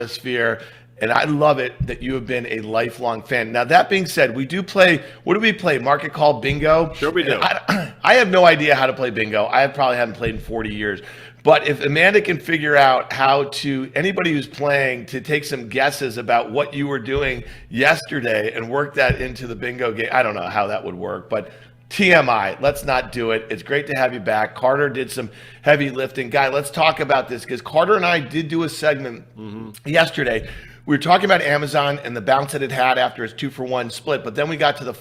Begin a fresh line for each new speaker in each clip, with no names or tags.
atmosphere. And I love it that you have been a lifelong fan. Now, that being said, we do play, what do we play? Market call bingo?
Sure we do.
I have no idea how to play bingo. I probably haven't played in 40 years. But if Amanda can figure out how to, anybody who's playing, to take some guesses about what you were doing yesterday and work that into the bingo game, I don't know how that would work. But TMI, let's not do it. It's great to have you back. Carter did some heavy lifting. Guy, let's talk about this because Carter and I did do a segment yesterday. We were talking about Amazon and the bounce that it had after its 2-for-1 split, but then we got to the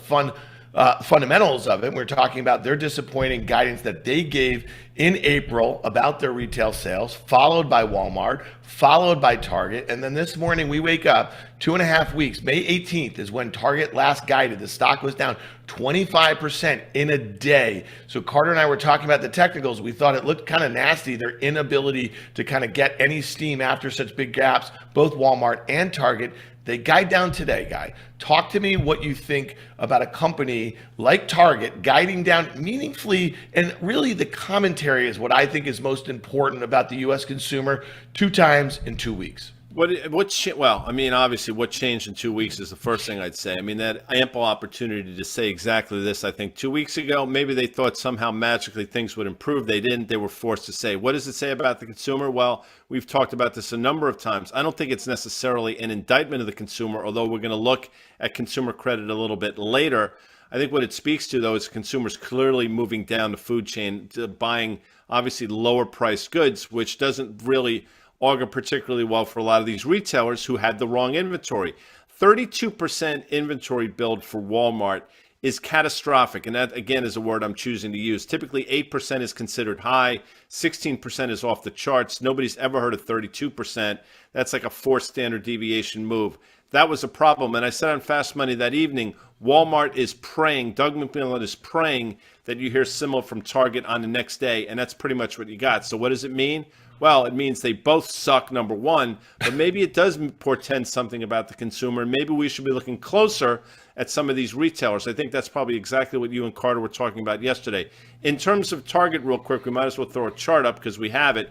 fundamentals of it. We're talking about their disappointing guidance that they gave in April about their retail sales, followed by Walmart, followed by Target. And then this morning we wake up 2.5 weeks. May 18th is when Target last guided. The stock was down 25% in a day. So Carter and I were talking about the technicals. We thought it looked kind of nasty, their inability to kind of get any steam after such big gaps, both Walmart and Target. They guide down today, Guy. Talk to me what you think about a company like Target guiding down meaningfully, and really the commentary is what I think is most important about the U.S. consumer 2 times in 2 weeks.
Well, I mean, obviously, what changed in 2 weeks is the first thing I'd say. I mean, that ample opportunity to say exactly this. I think 2 weeks ago, maybe they thought somehow magically things would improve. They didn't. They were forced to say. What does it say about the consumer? Well, we've talked about this a number of times. I don't think it's necessarily an indictment of the consumer, although we're going to look at consumer credit a little bit later. I think what it speaks to, though, is consumers clearly moving down the food chain to buying, obviously, lower priced goods, which doesn't really augur particularly well for a lot of these retailers who had the wrong inventory. 32% inventory build for Walmart is catastrophic. And that, again, is a word I'm choosing to use. Typically, 8% is considered high. 16% is off the charts. Nobody's ever heard of 32%. That's like a 4 standard deviation move. That was a problem. And I said on Fast Money that evening, Walmart is praying, Doug McMillon is praying that you hear similar from Target on the next day. And that's pretty much what you got. So what does it mean? Well, it means they both suck, number one, but maybe it does portend something about the consumer. Maybe we should be looking closer at some of these retailers. I think that's probably exactly what you and Carter were talking about yesterday. In terms of Target, real quick, we might as well throw a chart up because we have it.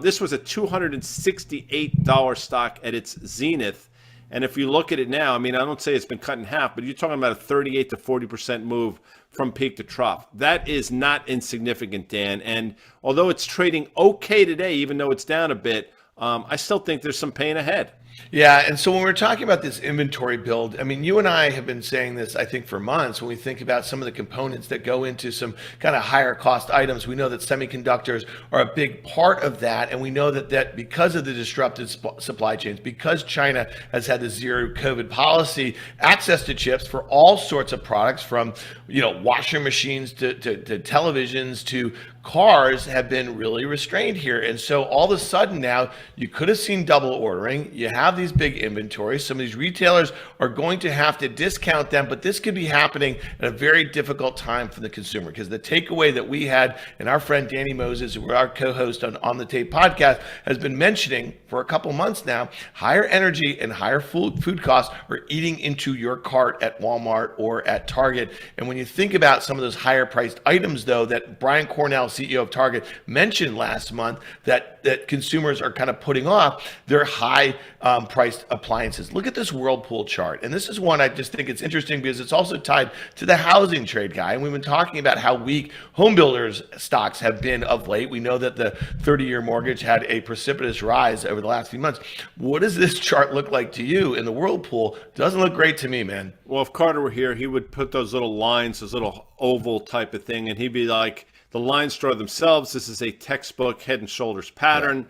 This was a $268 stock at its zenith. And if you look at it now, I mean, I don't say it's been cut in half, but you're talking about a 38 to 40% move from peak to trough. That is not insignificant, Dan. And although it's trading okay today, even though it's down a bit, I still think there's some pain ahead.
Yeah, and so when we're talking about this inventory build, I mean, you and I have been saying this, I think, for months. When we think about some of the components that go into some kind of higher cost items, we know that semiconductors are a big part of that. And we know that because of the disrupted supply chains, because China has had the zero COVID policy, access to chips for all sorts of products, from washing machines to televisions to cars, have been really restrained here. And so all of a sudden now, you could have seen double ordering. You have these big inventories. Some of these retailers are going to have to discount them, but this could be happening at a very difficult time for the consumer, because the takeaway that we had, and our friend Danny Moses, who are our co-host on the Tape podcast, has been mentioning for a couple months now, higher energy and higher food costs are eating into your cart at Walmart or at Target. And when you think about some of those higher priced items, though, that Brian Cornell, CEO of Target, mentioned last month that consumers are kind of putting off, their high priced appliances. Look at this Whirlpool chart. And this is one I just think it's interesting because it's also tied to the housing trade, Guy. And we've been talking about how weak home builders stocks have been of late. We know that the 30-year mortgage had a precipitous rise over the last few months. What does this chart look like to you in the Whirlpool? Doesn't look great to me, man.
Well, if Carter were here, he would put those little lines, those little oval type of thing, and he'd be like, the lines draw themselves. This is a textbook head and shoulders pattern.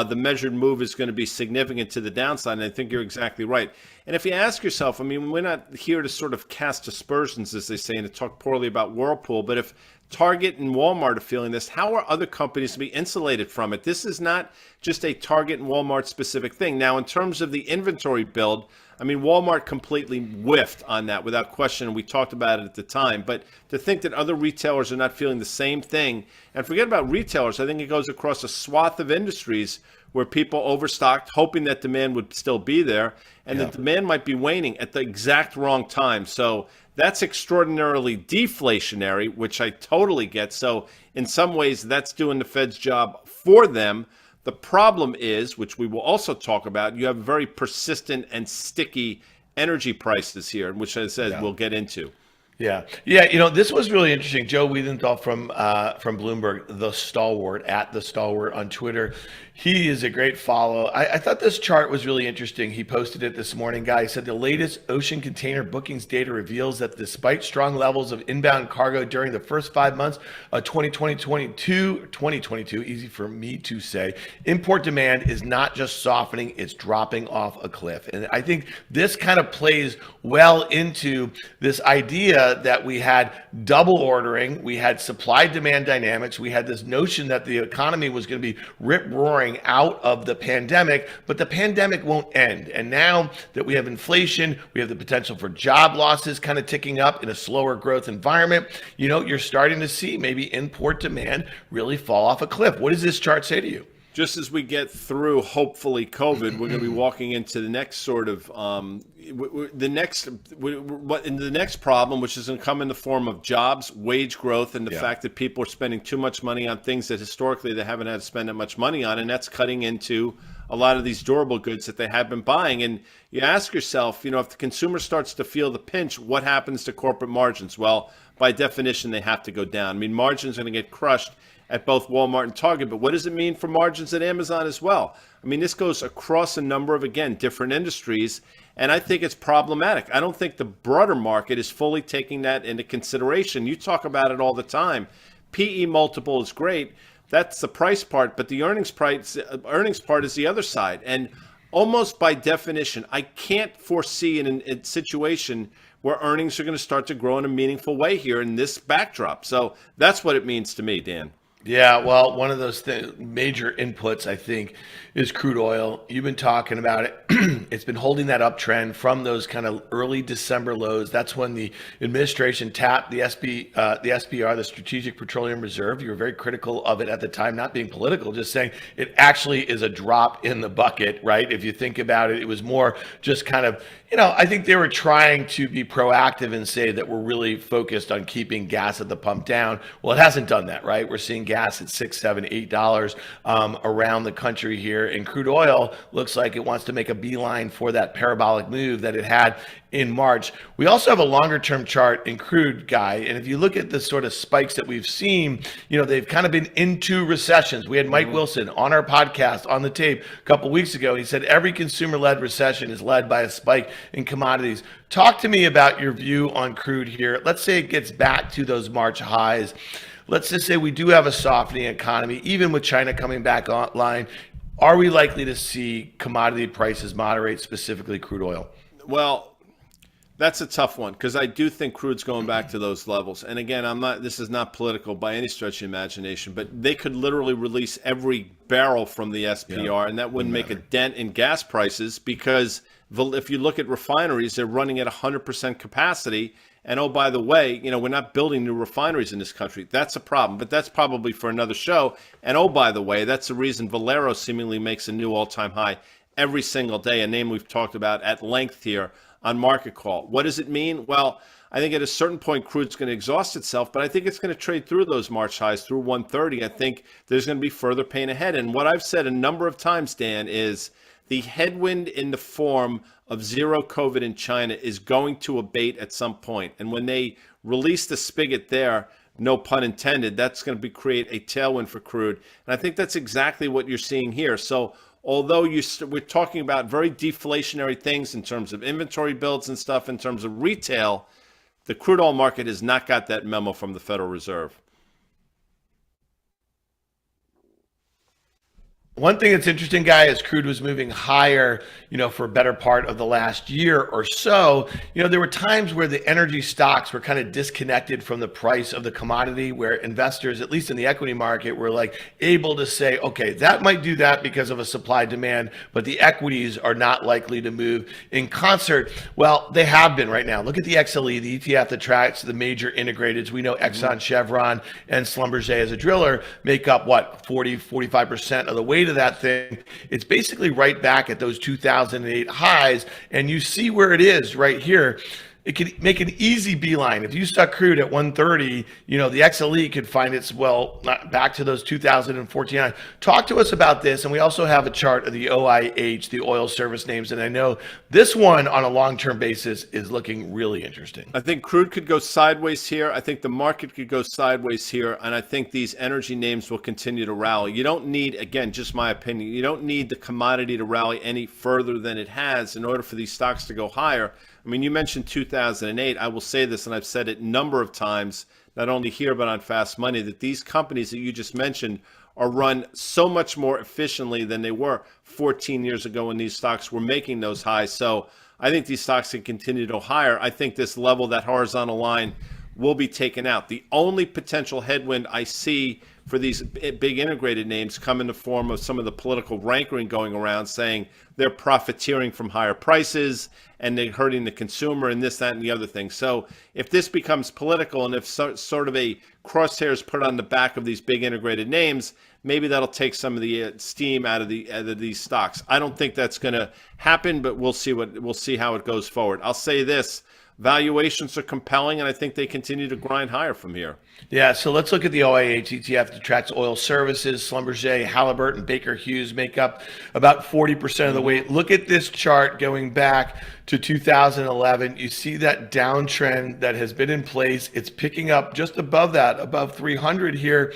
The measured move is going to be significant to the downside, and I think you're exactly right. And if you ask yourself, I mean, we're not here to sort of cast aspersions, as they say, and to talk poorly about Whirlpool, but if Target and Walmart are feeling this, how are other companies to be insulated from it? This is not just a Target and Walmart specific thing. Now, in terms of the inventory build, I mean, Walmart completely whiffed on that without question, and we talked about it at the time. But to think that other retailers are not feeling the same thing, and forget about retailers, I think it goes across a swath of industries where people overstocked, hoping that demand would still be there, and the demand might be waning at the exact wrong time. So that's extraordinarily deflationary, which I totally get. So in some ways, that's doing the Fed's job for them. The problem is, which we will also talk about, you have very persistent and sticky energy prices here, which I said we'll get into.
Yeah. Yeah. This was really interesting. Joe Wiedenthal from Bloomberg, the stalwart, at the stalwart on Twitter. He is a great follow. I thought this chart was really interesting. He posted it this morning, guy. He said the latest ocean container bookings data reveals that despite strong levels of inbound cargo during the first 5 months of 2022, easy for me to say, import demand is not just softening, it's dropping off a cliff. And I think this kind of plays well into this idea that we had double ordering, we had supply demand dynamics, we had this notion that the economy was going to be rip roaring out of the pandemic, but the pandemic won't end. And now that we have inflation, we have the potential for job losses kind of ticking up in a slower growth environment. You're starting to see maybe import demand really fall off a cliff. What does this chart say to you?
Just as we get through, hopefully, COVID, we're going to be walking into the next sort of the next problem, which is going to come in the form of jobs, wage growth, and the fact that people are spending too much money on things that historically they haven't had to spend that much money on, and that's cutting into a lot of these durable goods that they have been buying. And you ask yourself, if the consumer starts to feel the pinch, what happens to corporate margins? Well, by definition, they have to go down. I mean, margins are going to get crushed at both Walmart and Target, but what does it mean for margins at Amazon as well? I mean, this goes across a number of, again, different industries, and I think it's problematic. I don't think the broader market is fully taking that into consideration. You talk about it all the time. PE multiple is great. That's the price part, but the earnings part is the other side. And almost by definition, I can't foresee a situation where earnings are going to start to grow in a meaningful way here in this backdrop. So that's what it means to me, Dan.
Yeah, well, one of those major inputs, I think, is crude oil. You've been talking about it. It's been holding that uptrend from those kind of early December lows. That's when the administration tapped the SPR, the Strategic Petroleum Reserve. You were very critical of it at the time, not being political, just saying it actually is a drop in the bucket, right? If you think about it, it was more just kind of, I think they were trying to be proactive and say that we're really focused on keeping gas at the pump down. Well, it hasn't done that, right? We're seeing gas at $6, $7, $8 around the country here, and crude oil looks like it wants to make a beeline for that parabolic move that it had in March. We also have a longer term chart in crude, Guy, and if you look at the sort of spikes that we've seen, they've kind of been into recessions. We had Mike Wilson on our podcast on the tape a couple weeks ago. He said every consumer-led recession is led by a spike in commodities. Talk to me about your view on crude here. Let's say it gets back to those March highs. Let's just say we do have a softening economy, even with China coming back online. Are we likely to see commodity prices moderate, specifically crude oil?
Well, that's a tough one because I do think crude's going back to those levels. And again, this is not political by any stretch of the imagination, but they could literally release every barrel from the SPR and that wouldn't make a dent in gas prices because if you look at refineries, they're running at 100% capacity. And oh, by the way, we're not building new refineries in this country. That's a problem, but that's probably for another show. And oh, by the way, that's the reason Valero seemingly makes a new all-time high every single day, a name we've talked about at length here on Market Call. What does it mean? Well, I think at a certain point, crude's going to exhaust itself, but I think it's going to trade through those March highs through 130. I think there's going to be further pain ahead. And what I've said a number of times, Dan, is the headwind in the form of zero COVID in China is going to abate at some point. And when they release the spigot there, no pun intended, that's going to create a tailwind for crude. And I think that's exactly what you're seeing here. So although we're talking about very deflationary things in terms of inventory builds and stuff, in terms of retail, the crude oil market has not got that memo from the Federal Reserve.
One thing that's interesting, Guy, is crude was moving higher, for a better part of the last year or so. There were times where the energy stocks were kind of disconnected from the price of the commodity, where investors, at least in the equity market, were able to say, okay, that might do that because of a supply demand, but the equities are not likely to move in concert. Well, they have been right now. Look at the XLE, the ETF that tracks the major integrateds. We know Exxon, Chevron, and Schlumberger as a driller make up 45% of the weight of that thing. It's basically right back at those 2008 highs, and you see where it is right here. it could make an easy beeline. If you stuck crude at 130, the XLE could find its back to those 2014 highs. Talk to us about this, and we also have a chart of the OIH, the oil service names, and I know this one on a long-term basis is looking really interesting.
I think crude could go sideways here. I think the market could go sideways here, and I think these energy names will continue to rally. You don't need, again, just my opinion, you don't need the commodity to rally any further than it has in order for these stocks to go higher. I mean, you mentioned 2008. I will say this, and I've said it a number of times, not only here but on Fast Money, that these companies that you just mentioned are run so much more efficiently than they were 14 years ago when these stocks were making those highs. So I think these stocks can continue to go higher. I think this level, that horizontal line, will be taken out. The only potential headwind I see for these big integrated names come in the form of some of the political rancor going around saying they're profiteering from higher prices and they're hurting the consumer and this, that, and the other thing. So if this becomes political and if sort of a crosshair is put on the back of these big integrated names, maybe that'll take some of the steam out of these stocks. I don't think that's going to happen, but we'll see how it goes forward. I'll say this. Valuations are compelling, and I think they continue to grind higher from here.
Yeah, so let's look at the OIH ETF that tracks oil services. Schlumberger, Halliburton, Baker Hughes make up about 40% of the weight. Look at this chart going back to 2011. You see that downtrend that has been in place. It's picking up just above that, above 300 here.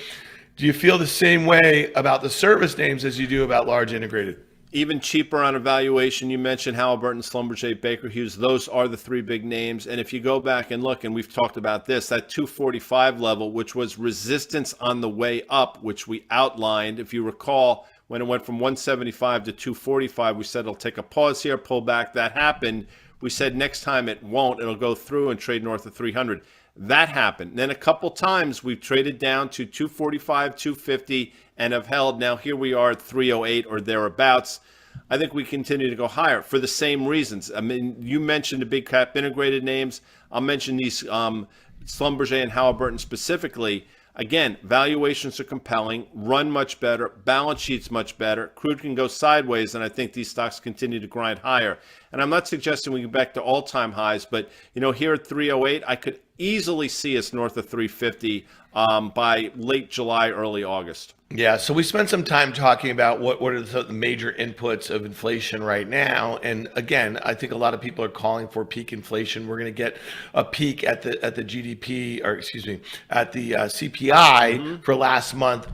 Do you feel the same way about the service names as you do about large integrated?
Even cheaper on evaluation. You mentioned Halliburton, Schlumberger, Baker Hughes. Those are the three big names. And if you go back and look, and we've talked about this, that 245 level, which was resistance on the way up, which we outlined. If you recall, when it went from 175 to 245, we said it'll take a pause here, pull back. That happened. We said next time it won't. It'll go through and trade north of 300. That happened. Then a couple times we've traded down to 245, 250, and have held. Now here we are at 308 or thereabouts. I think we continue to go higher for the same reasons. I mean, you mentioned the big cap integrated names. I'll mention these Schlumberger and Halliburton specifically. Again, valuations are compelling, run much better, balance sheets much better. Crude can go sideways, and I think these stocks continue to grind higher. And I'm not suggesting we get back to all-time highs, but here at 308, I could easily see us north of 350 by late July, early August.
Yeah, so we spent some time talking about what are the major inputs of inflation right now, and again, I think a lot of people are calling for peak inflation. We're going to get a peak at the GDP, or excuse me, at the CPI for last month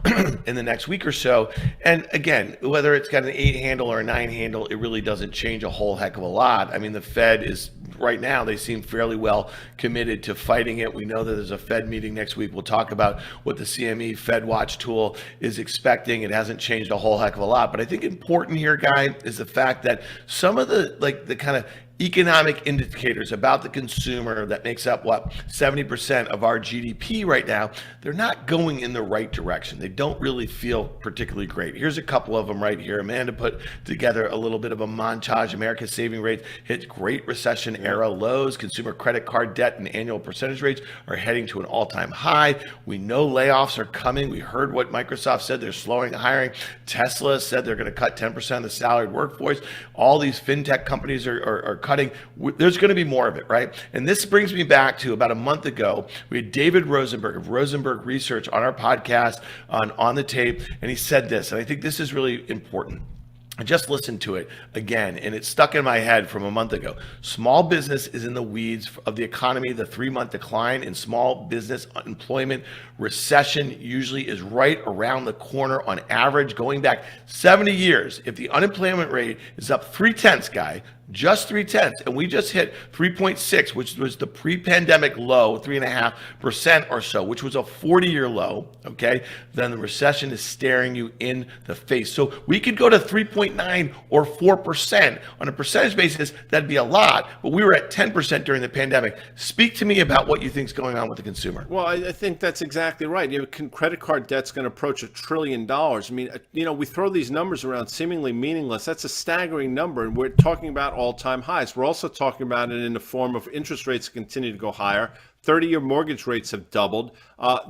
in the next week or so. And again, whether it's got an 8 handle or a 9 handle, it really doesn't change a whole heck of a lot. I mean, the Fed is right now, they seem fairly well committed to fighting it. We know that there's a Fed meeting next week. We'll talk about what the CME Fed Watch tool is expecting. It hasn't changed a whole heck of a lot. But I think important here, Guy, is the fact that some of the kind of economic indicators about the consumer that makes up 70% of our GDP right now, they're not going in the right direction. They don't really feel particularly great. Here's a couple of them right here. Amanda put together a little bit of a montage. America's saving rates hit Great Recession era lows. Consumer credit card debt and annual percentage rates are heading to an all-time high. We know layoffs are coming. We heard what Microsoft said. They're slowing hiring. Tesla said they're going to cut 10% of the salaried workforce. All these fintech companies are cutting. There's going to be more of it, right? And this brings me back to about a month ago. We had David Rosenberg of Rosenberg Research on our podcast on the tape, and he said this, and I think this is really important. I just listened to it again, and it stuck in my head from a month ago. Small business is in the weeds of the economy. The 3-month decline in small business employment recession usually is right around the corner on average, going back 70 years. If the unemployment rate is up 0.3, Guy, just 0.3, and we just hit 3.6, which was the pre-pandemic low, 3.5% or so, which was a 40-year low, okay, then the recession is staring you in the face. So we could go to 3.9 or 4% on a percentage basis. That'd be a lot, but we were at 10% during the pandemic. Speak to me about what you think is going on with the consumer.
Well, I think that's exactly right. Credit card debt's going to approach $1 trillion. I mean, we throw these numbers around seemingly meaningless. That's a staggering number, and we're talking about all-time highs. We're also talking about it in the form of interest rates continue to go higher. 30-year mortgage rates have doubled.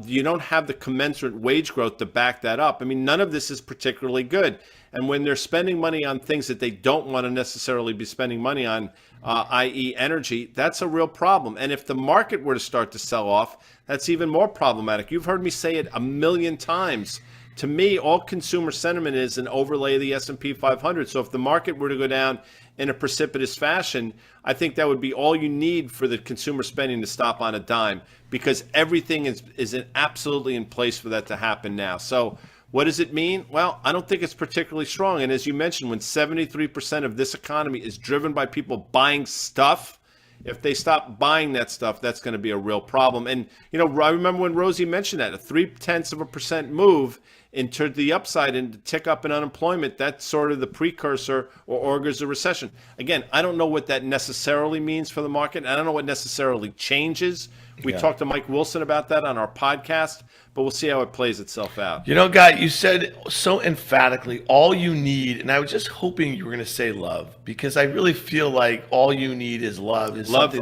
You don't have the commensurate wage growth to back that up. I mean, none of this is particularly good. And when they're spending money on things that they don't want to necessarily be spending money on, i.e. energy, that's a real problem. And if the market were to start to sell off, that's even more problematic. You've heard me say it a million times. To me, all consumer sentiment is an overlay of the S&P 500. So if the market were to go down in a precipitous fashion, I think that would be all you need for the consumer spending to stop on a dime, because everything is absolutely in place for that to happen now. So what does it mean? Well, I don't think it's particularly strong. And as you mentioned, when 73% of this economy is driven by people buying stuff, if they stop buying that stuff, that's going to be a real problem. And, I remember when Rosie mentioned that, a 0.3% move into the upside and to tick up in unemployment, that's sort of the precursor or augurs a recession. Again, I don't know what that necessarily means for the market. I don't know what necessarily changes. We talked to Mike Wilson about that on our podcast, but we'll see how it plays itself out.
Guy, you said so emphatically, all you need, and I was just hoping you were going to say love, because I really feel like all you need is love.
I love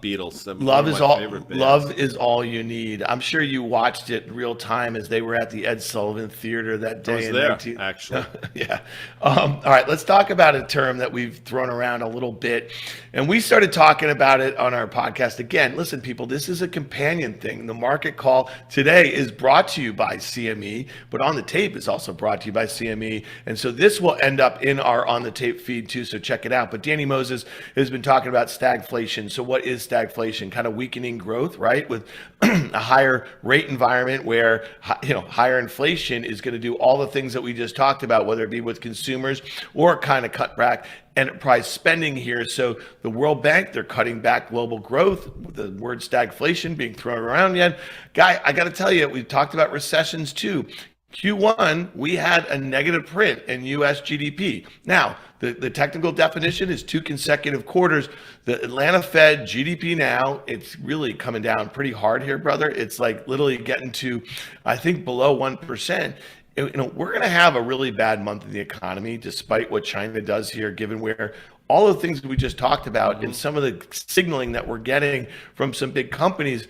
Beatles.
Love is all you need. I'm sure you watched it in real time as they were at the Ed Sullivan Theater that day.
I was there, actually.
Yeah. All right, let's talk about a term that we've thrown around a little bit, and we started talking about it on our podcast. Again, listen, people, this is a companion thing. The market call today is brought to you by CME, but On the Tape is also brought to you by CME. And so this will end up in our On the Tape feed too, so check it out. But Danny Moses has been talking about stagflation. So what is stagflation? Kind of weakening growth, right? With a higher rate environment where, higher inflation is going to do all the things that we just talked about, whether it be with consumers or kind of cut back enterprise spending here. So the World Bank, they're cutting back global growth, with the word stagflation being thrown around yet. Guy, I got to tell you, we've talked about recessions too. Q1, we had a negative print in U.S. GDP. Now, the technical definition is 2 consecutive quarters. The Atlanta Fed GDP now, it's really coming down pretty hard here, brother. It's like literally getting to, I think, below 1%. We're going to have a really bad month in the economy, despite what China does here, given where all the things that we just talked about and some of the signaling that we're getting from some big companies.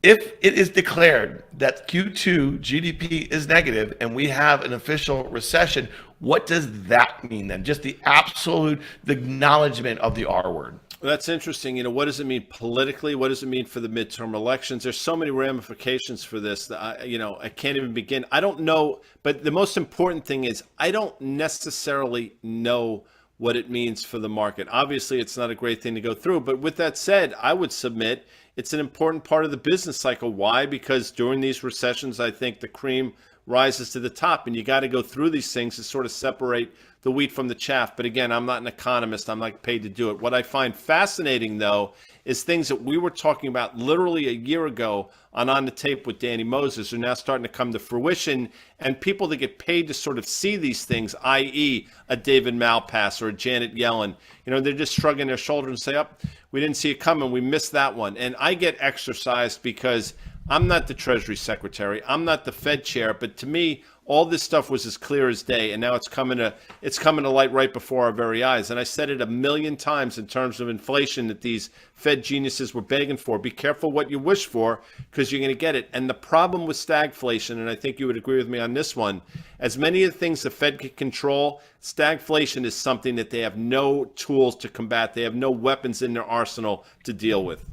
If it is declared that Q2 GDP is negative and we have an official recession, what does that mean then? Just the absolute acknowledgement of the R word.
Well, that's interesting. What does it mean politically? What does it mean for the midterm elections? There's so many ramifications for this that I can't even begin. I don't know, but the most important thing is I don't necessarily know what it means for the market. Obviously, it's not a great thing to go through, but with that said, I would submit it's an important part of the business cycle. Why? Because during these recessions, I think the cream rises to the top, and you got to go through these things to sort of separate the wheat from the chaff. But again, I'm not an economist. I'm not paid to do it. What I find fascinating, though, is things that we were talking about literally a year ago on the Tape with Danny Moses are now starting to come to fruition, and people that get paid to sort of see these things, i.e. a David Malpass or a Janet Yellen, they're just shrugging their shoulders and say, we didn't see it coming. We missed that one. And I get exercised because I'm not the Treasury Secretary. I'm not the Fed chair. But to me, all this stuff was as clear as day, and now it's coming to light right before our very eyes. And I said it a million times in terms of inflation that these Fed geniuses were begging for. Be careful what you wish for, because you're going to get it. And the problem with stagflation, and I think you would agree with me on this one, as many of the things the Fed can control, stagflation is something that they have no tools to combat. They have no weapons in their arsenal to deal with.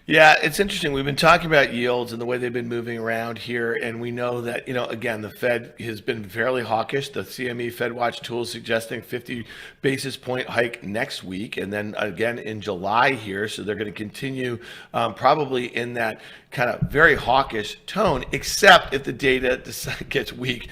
Yeah, it's interesting. We've been talking about yields and the way they've been moving around here. And we know that, again, the Fed has been fairly hawkish. The CME Fed Watch tool is suggesting 50 basis point hike next week. And then again in July here. So they're going to continue probably in that kind of very hawkish tone, except if the data gets weak,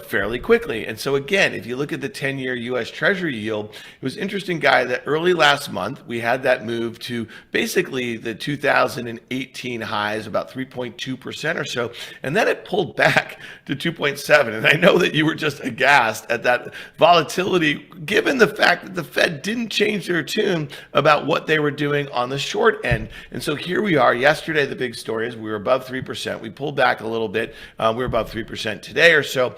fairly quickly. And so again, if you look at the 10-year U.S. Treasury yield, it was interesting, Guy, that early last month, we had that move to basically the 2018 highs, about 3.2% or so. And then it pulled back to 2.7. And I know that you were just aghast at that volatility, given the fact that the Fed didn't change their tune about what they were doing on the short end. And so here we are. Yesterday, the big story is we were above 3%. We pulled back a little bit. We're above 3% today or so.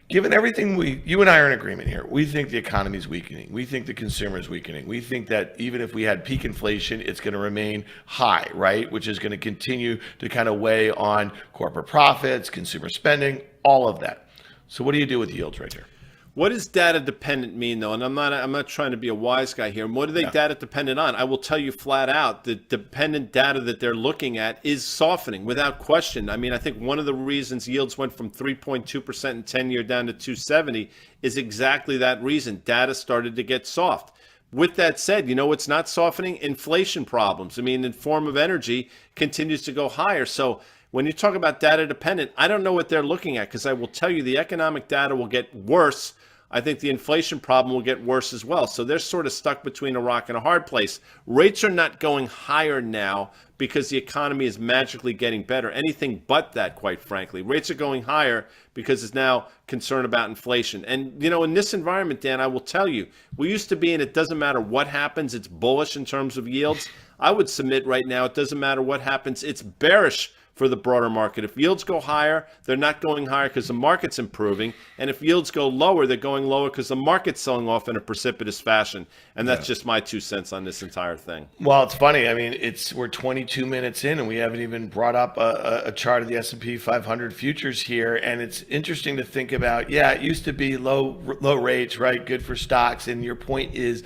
Given everything you and I are in agreement here, we think the economy is weakening. We think the consumer is weakening. We think that even if we had peak inflation, it's going to remain high, right? Which is going to continue to kind of weigh on corporate profits, consumer spending, all of that. So what do you do with yields right here?
What does data dependent mean, though? And I'm not trying to be a wise guy here. What are they data dependent on? I will tell you flat out, the dependent data that they're looking at is softening without question. I mean, I think one of the reasons yields went from 3.2% in 10-year down to 270 is exactly that reason. Data started to get soft. With that said, it's not softening? Inflation problems. I mean, in form of energy continues to go higher. So when you talk about data dependent, I don't know what they're looking at, because I will tell you the economic data will get worse. I think the inflation problem will get worse as well. So they're sort of stuck between a rock and a hard place. Rates are not going higher now because the economy is magically getting better. Anything but that, quite frankly. Rates are going higher because it's now concern about inflation. And, in this environment, Dan, I will tell you, we used to be in it doesn't matter what happens, it's bullish in terms of yields. I would submit right now, it doesn't matter what happens, it's bearish for the broader market. If yields go higher, they're not going higher because the market's improving. And if yields go lower, they're going lower because the market's selling off in a precipitous fashion. And that's just my 2 cents on this entire thing.
Well, it's funny. I mean, we're 22 minutes in and we haven't even brought up a chart of the S&P 500 futures here. And it's interesting to think about, it used to be low rates, right? Good for stocks. And your point is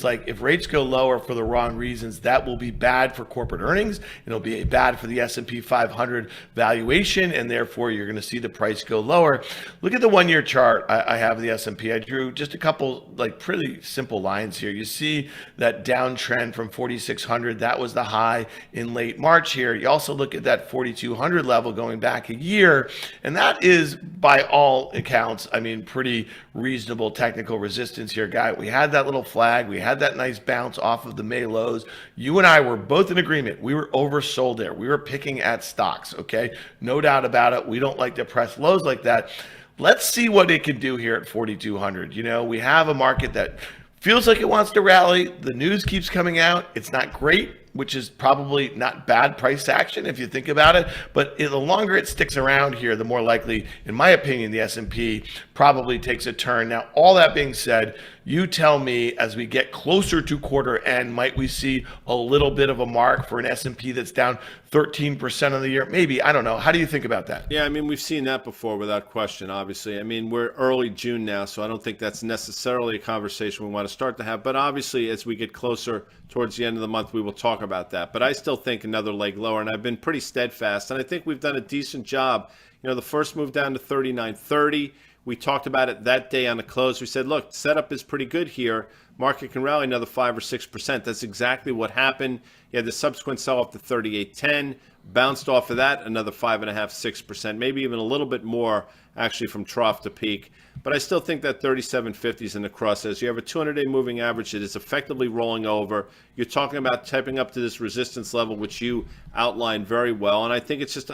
like, if rates go lower for the wrong reasons, that will be bad for corporate earnings. It'll be bad for the S&P 500 valuation, and therefore you're going to see the price go lower. Look at the 1-year chart I have of the S&P. I drew just a couple pretty simple lines here. You see that downtrend from 4,600. That was the high in late March here. You also look at that 4,200 level going back a year, and that is, by all accounts, pretty reasonable technical resistance here, guy. We had that little flag. We had that nice bounce off of the May lows. You and I were both in agreement. We were oversold there. We were picking at stocks. Okay, no doubt about it. We don't like to press lows like that. Let's see what it can do here at 4,200. We have a market that feels like it wants to rally. The news keeps coming out. It's not great, which is probably not bad price action if you think about it. But the longer it sticks around here, the more likely, in my opinion, the S&P probably takes a turn. Now, all that being said, you tell me, as we get closer to quarter end, might we see a little bit of a mark for an S&P that's down 13% of the year? Maybe. I don't know. How do you think about that?
Yeah, we've seen that before without question, obviously. We're early June now, so I don't think that's necessarily a conversation we want to start to have. But obviously, as we get closer towards the end of the month, we will talk about that. But I still think another leg lower, and I've been pretty steadfast. And I think we've done a decent job. The first move down to 39.30. We talked about it that day on the close. We said, look, setup is pretty good here. Market can rally another 5 or 6%. That's exactly what happened. You had the subsequent sell-off to 38.10. Bounced off of that, another 5.5, 6%, maybe even a little bit more actually from trough to peak. But I still think that 37.50 is in the crosshairs. You have a 200-day moving average that is effectively rolling over. You're talking about tapping up to this resistance level, which you outlined very well. And I think it's just,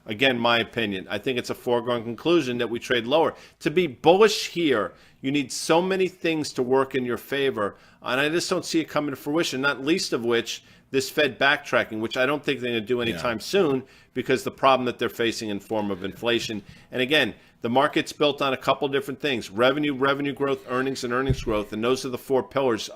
again, my opinion, I think it's a foregone conclusion that we trade lower. To be bullish here, you need so many things to work in your favor. And I just don't see it coming to fruition, not least of which this Fed backtracking, which I don't think they're going to do anytime soon, because the problem that they're facing in form of inflation. And again, the market's built on a couple different things: revenue growth, earnings, and earnings growth. And those are the 4 pillars.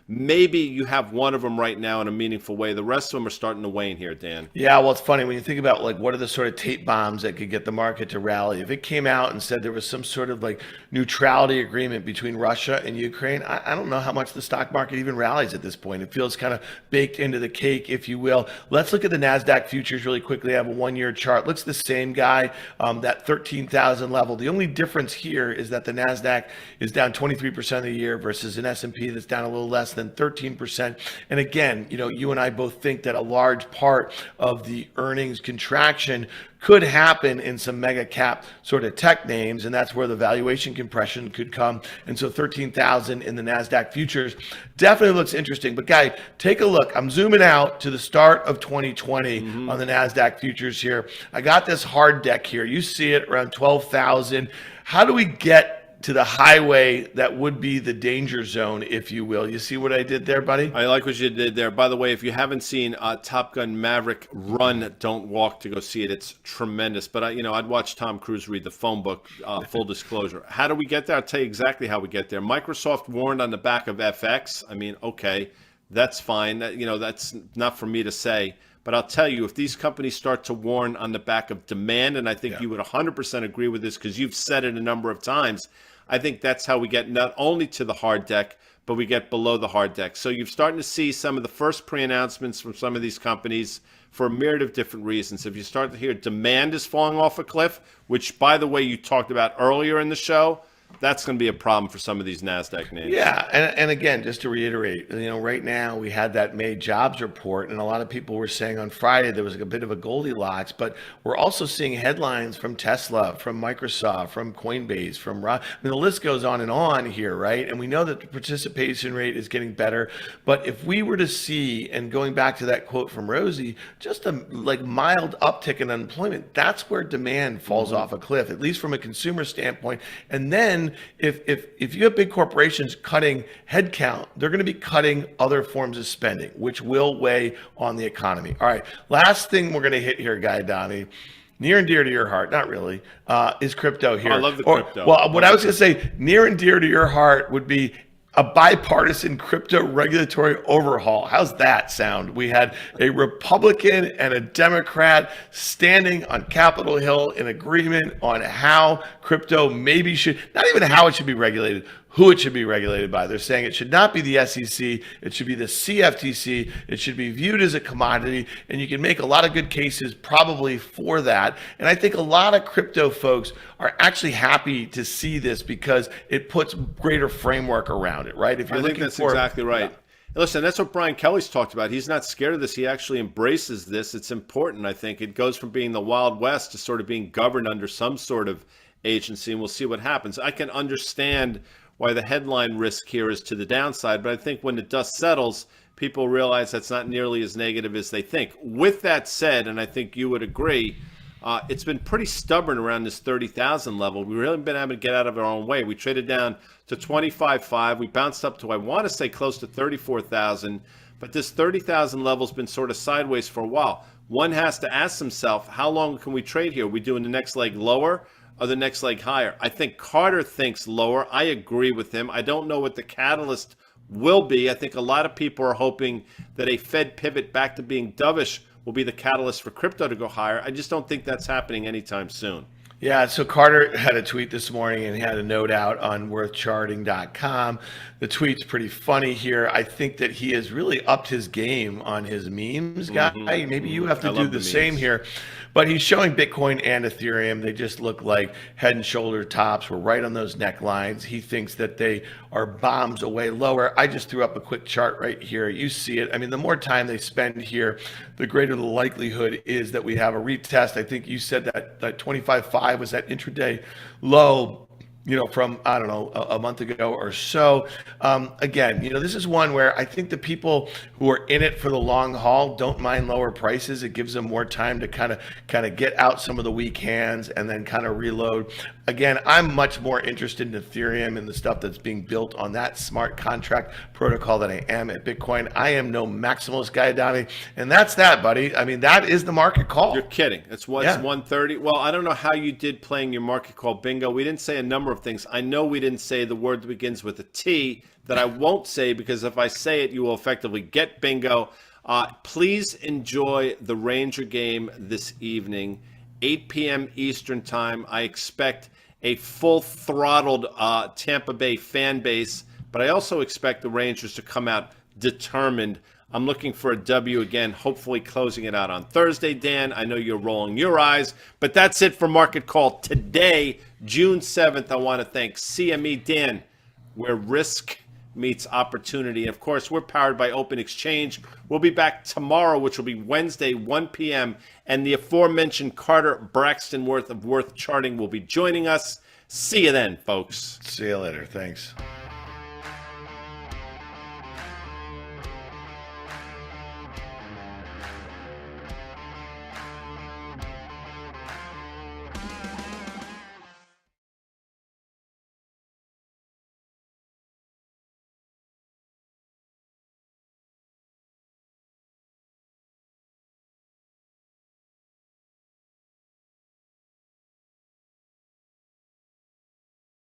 Maybe you have one of them right now in a meaningful way. The rest of them are starting to wane here, Dan.
Yeah, well, it's funny when you think about what are the sort of tape bombs that could get the market to rally. If it came out and said there was some sort of neutrality agreement between Russia and Ukraine, I don't know how much the stock market even rallies at this point. It feels kind of baked into the cake, if you will. Let's look at the Nasdaq futures really quickly. I have a 1-year chart. Looks the same, guy, that 13,000 level. The only difference here is that the Nasdaq is down 23% of the year versus an S&P that's down a little less than 13%. And again, you and I both think that a large part of the earnings contraction could happen in some mega cap sort of tech names, and that's where the valuation compression could come. And so 13,000 in the Nasdaq futures definitely looks interesting. But guy, take a look. I'm zooming out to the start of 2020 on the Nasdaq futures here. I got this hard deck here. You see it around 12,000. How do we get to the highway that would be the danger zone, if you will? You see what I did there, buddy?
I like what you did there. By the way, if you haven't seen Top Gun Maverick, run, don't walk to go see it. It's tremendous. But I'd watch Tom Cruise read the phone book, full disclosure. How do we get there? I'll tell you exactly how we get there. Microsoft warned on the back of FX. Okay, that's fine. That's not for me to say. But I'll tell you, if these companies start to warn on the back of demand, and I think you would 100% agree with this because you've said it a number of times, I think that's how we get not only to the hard deck, but we get below the hard deck. So you're starting to see some of the first pre-announcements from some of these companies for a myriad of different reasons. If you start to hear demand is falling off a cliff, which, by the way, you talked about earlier in the show, that's going to be a problem for some of these NASDAQ names.
Yeah, and again, just to reiterate, right now we had that May jobs report, and a lot of people were saying on Friday there was a bit of a Goldilocks, but we're also seeing headlines from Tesla, from Microsoft, from Coinbase, the list goes on here, right? And we know that the participation rate is getting better, but if we were to see, and going back to that quote from Rosie, just a mild uptick in unemployment, that's where demand falls off a cliff, at least from a consumer standpoint. And then if you have big corporations cutting headcount, they're going to be cutting other forms of spending, which will weigh on the economy. All right, last thing we're going to hit here, Guy Adami, near and dear to your heart, not really, is crypto here.
I love the crypto.
Well, what I was going to say, near and dear to your heart would be a bipartisan crypto regulatory overhaul. How's that sound? We had a Republican and a Democrat standing on Capitol Hill in agreement on how crypto maybe should, not even how it should be regulated, who it should be regulated by. They're saying it should not be the SEC, it should be the CFTC, it should be viewed as a commodity, and you can make a lot of good cases probably for that. And I think a lot of crypto folks are actually happy to see this because it puts greater framework around it, right? If you're
I think that's exactly right. Listen, that's what Brian Kelly's talked about. He's not scared of this. He actually embraces this. It's important, I think. It goes from being the Wild West to sort of being governed under some sort of agency, and we'll see what happens. I can understand why the headline risk here is to the downside, but I think when the dust settles, people realize that's not nearly as negative as they think. With that said, and I think you would agree, it's been pretty stubborn around this 30,000 level. We really haven't been able to get out of our own way. We traded down to 25.5. We bounced up to, I want to say, close to 34,000, but this 30,000 level's been sort of sideways for a while. One has to ask himself, how long can we trade here? Are we doing the next leg lower or the next leg higher? I think Carter thinks lower. I agree with him. I don't know what the catalyst will be. I think a lot of people are hoping that a Fed pivot back to being dovish will be the catalyst for crypto to go higher. I just don't think that's happening anytime soon.
Yeah, so Carter had a tweet this morning and he had a note out on worthcharting.com. The tweet's pretty funny here. I think that he has really upped his game on his memes, guy. Maybe you have to do the same here. But he's showing Bitcoin and Ethereum. They just look like head and shoulder tops. We're right on those necklines. He thinks that they are bombs away lower. I just threw up a quick chart right here. You see it. I mean, the more time they spend here, the greater the likelihood is that we have a retest. I think you said that 25.5 was that intraday low, from, I don't know, a month ago or so. Again, this is one where I think the people who are in it for the long haul don't mind lower prices. It gives them more time to kind of get out some of the weak hands and then kind of reload. Again, I'm much more interested in Ethereum and the stuff that's being built on that smart contract protocol than I am at Bitcoin. I am no maximalist guy, Donnie, and that's that, buddy. I mean, that is the market call.
You're kidding. It's 130. Well, I don't know how you did playing your market call bingo. We didn't say a number of things. I know we didn't say the word that begins with a T that I won't say because if I say it, you will effectively get bingo. Please enjoy the Ranger game this evening, 8 p.m. Eastern time. I expect a full-throttled Tampa Bay fan base, but I also expect the Rangers to come out determined. I'm looking for a W again, hopefully closing it out on Thursday. Dan, I know you're rolling your eyes, but that's it for Market Call today, June 7th. I want to thank CME Dan, where risk meets opportunity. And of course, we're powered by Open Exchange. We'll be back tomorrow, which will be Wednesday, 1 p.m. And the aforementioned Carter Braxton Worth of Worth Charting will be joining us. See you then, folks.
See you later. Thanks.